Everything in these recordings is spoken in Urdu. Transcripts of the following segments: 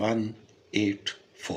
184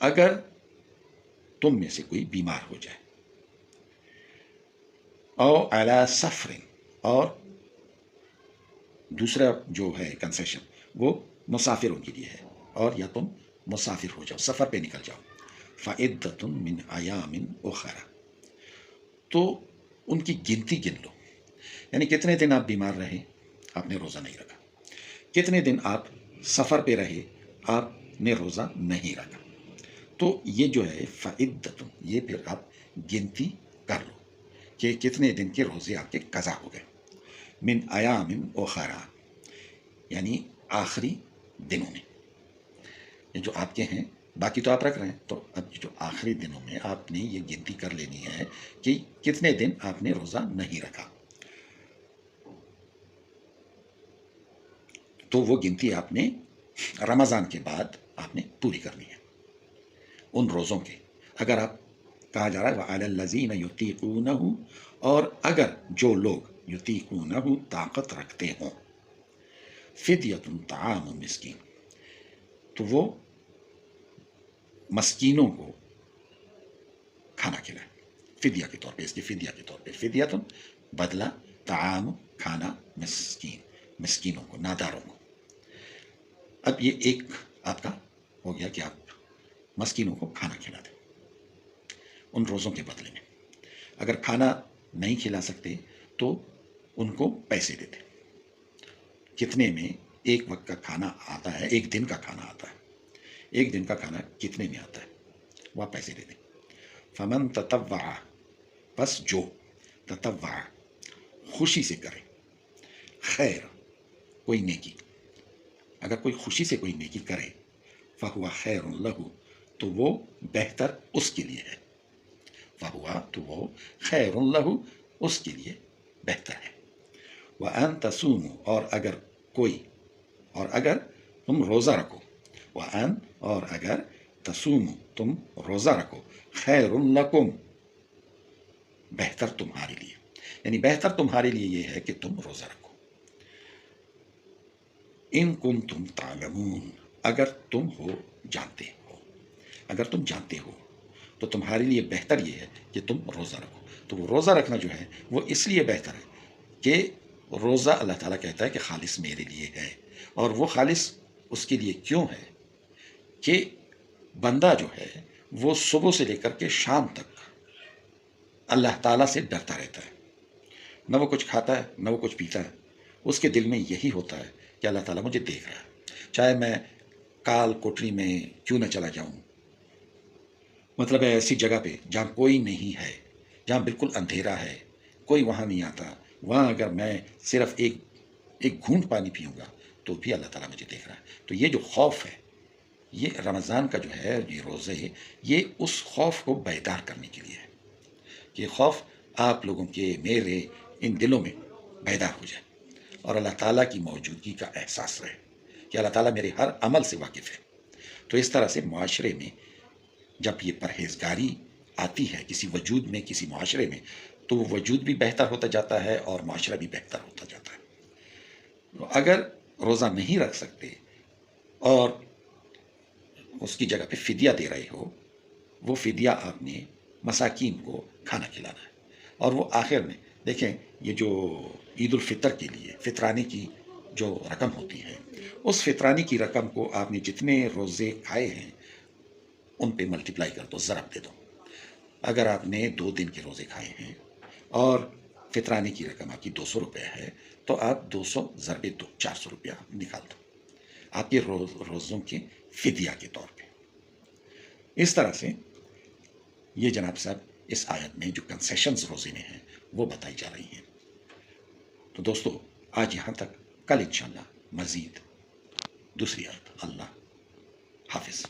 اگر تم میں سے کوئی بیمار ہو جائے، او علی سفر، اور دوسرا جو ہے کنسیشن وہ مسافروں کے لیے ہے، اور یا تم مسافر ہو جاؤ، سفر پہ نکل جاؤ، فعدۃ من ایام اخرى، تو ان کی گنتی گن لو، یعنی کتنے دن آپ بیمار رہے، آپ نے روزہ نہیں رکھا، کتنے دن آپ سفر پہ رہے، آپ نے روزہ نہیں رکھا، تو یہ جو ہے فعدۃ، یہ پھر آپ گنتی کر لو کہ کتنے دن کے روزے آپ کے قضا ہو گئے، من ایام اخرى، یعنی آخری دنوں میں، یہ جو آپ کے ہیں باقی تو آپ رکھ رہے ہیں، تو اب جو آخری دنوں میں آپ نے یہ گنتی کر لینی ہے کہ کتنے دن آپ نے روزہ نہیں رکھا، تو وہ گنتی آپ نے رمضان کے بعد آپ نے پوری کرنی ہے ان روزوں کے، اگر آپ کہا جا رہا ہے وَعَلَى الَّذِينَ يُطِيقُونَهُ، اور اگر جو لوگ یطیقونہ طاقت رکھتے ہوں، فدیۃ طعام مسکین، تو وہ مسکینوں کو کھانا کھلائیں، فدیہ کے طور پہ، اس کے فدیہ کے طور پہ، فدیۃ بدلہ، طعام کھانا، مسکین مسکینوں کو، ناداروں کو، اب یہ ایک آپ کا ہو گیا کہ آپ مسکینوں کو کھانا کھلا دیں ان روزوں کے بدلے میں، اگر کھانا نہیں کھلا سکتے تو ان کو پیسے دیتے، کتنے میں ایک وقت کا کھانا آتا ہے، ایک دن کا کھانا آتا ہے، ایک دن کا کھانا کتنے میں آتا ہے، وہ پیسے دے دیں، فمن تطوع، بس جو تطوع خوشی سے کرے، خیر کوئی نیکی، اگر کوئی خوشی سے کوئی نیکی کرے، فہو خیر لہ، تو وہ بہتر اس کے لیے ہے، فہو تو وہ خیر لہ اس کے لیے بہتر ہے، وَأَن تَصُومُوا، اور اگر تم روزہ رکھو، وَأَن اور اگر تَصُومُوا تم روزہ رکھو، خیر لکم بہتر تمہارے لیے، یعنی بہتر تمہارے لیے یہ ہے کہ تم روزہ رکھو، ان کنتم تعلمون، اگر تم ہو جانتے ہو، اگر تم جانتے ہو تو تمہارے لیے بہتر یہ ہے کہ تم روزہ رکھو، تو وہ روزہ رکھنا جو ہے وہ اس لیے بہتر ہے کہ روزہ اللہ تعالیٰ کہتا ہے کہ خالص میرے لیے ہے، اور وہ خالص اس کے لیے کیوں ہے کہ بندہ جو ہے وہ صبح سے لے کر کے شام تک اللہ تعالیٰ سے ڈرتا رہتا ہے، نہ وہ کچھ کھاتا ہے نہ وہ کچھ پیتا ہے، اس کے دل میں یہی ہوتا ہے کہ اللہ تعالیٰ مجھے دیکھ رہا ہے، چاہے میں کال کوٹری میں کیوں نہ چلا جاؤں، مطلب ہے ایسی جگہ پہ جہاں کوئی نہیں ہے، جہاں بالکل اندھیرا ہے، کوئی وہاں نہیں آتا، وہاں اگر میں صرف ایک گھونٹ پانی پیوں گا تو بھی اللہ تعالیٰ مجھے دیکھ رہا ہے، تو یہ جو خوف ہے، یہ رمضان کا جو ہے یہ روزے، یہ اس خوف کو بیدار کرنے کے لیے ہے، یہ خوف آپ لوگوں کے میرے ان دلوں میں بیدار ہو جائے، اور اللہ تعالیٰ کی موجودگی کا احساس رہے کہ اللہ تعالیٰ میرے ہر عمل سے واقف ہے، تو اس طرح سے معاشرے میں جب یہ پرہیزگاری آتی ہے کسی وجود میں، کسی معاشرے میں، تو وہ وجود بھی بہتر ہوتا جاتا ہے اور معاشرہ بھی بہتر ہوتا جاتا ہے، اگر روزہ نہیں رکھ سکتے اور اس کی جگہ پہ فدیہ دے رہے ہو، وہ فدیہ آپ نے مساکین کو کھانا کھلانا ہے، اور وہ آخر میں دیکھیں یہ جو عید الفطر کے لیے فطرانے کی جو رقم ہوتی ہے، اس فطرانے کی رقم کو آپ نے جتنے روزے کھائے ہیں ان پہ ملٹیپلائی کر دو، ضرب دے دو، اگر آپ نے 2 دن کے روزے کھائے ہیں اور فطرانے کی رقم آپ کی 200 روپے ہے، تو آپ 200 ضرب 2 400 روپیہ نکال دو آپ کے روزوں کے فدیہ کے طور پہ، اس طرح سے یہ جناب صاحب اس آیت میں جو کنسیشنز روزے میں ہیں وہ بتائی جا رہی ہیں، تو دوستو آج یہاں تک، کل انشاءاللہ مزید دوسری آیت، اللہ حافظ۔